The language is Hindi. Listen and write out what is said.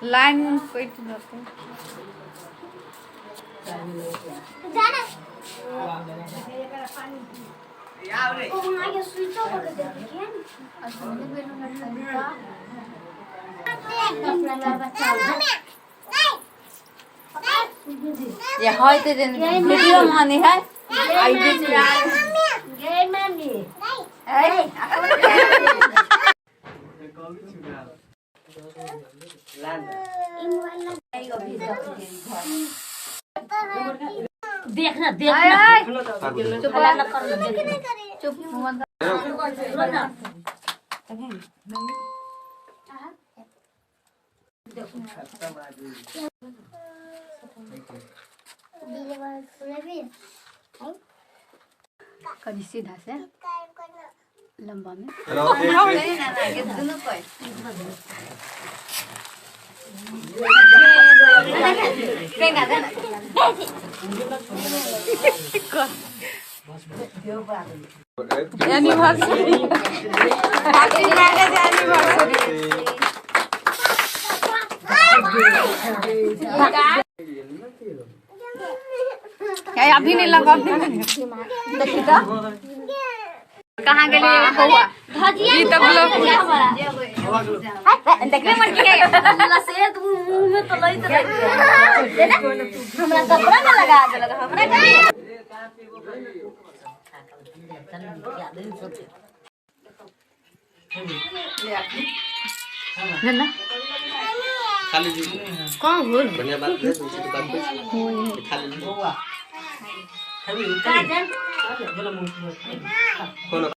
लाइन कट जाते जाना यार रे ओ वहां के स्विच ऑफ कर दे क्या अच्छा मैंने बेलून लटका बच्चा ये हाय ते वीडियो माने है आई बीच में ये मम्मी ए देखना आय आय चुप ना कर चुप मत कभी सीधा से लंबा में दोनों कोई एनिवर्सरी हैप्पी मैरिज एनिवर्सरी अभी नहीं लगा देखी तो कहाँ के लिए हुआ धजिया ये तो ब्लॉक देखले मन के अल्लाह से तू मुंह में तो लई तो हमरा कपड़ा में लगा दे लगा हमरा के ना खाली जी कौन बोल बढ़िया बात है दूसरी बात कुछ खाली जी काजल कौन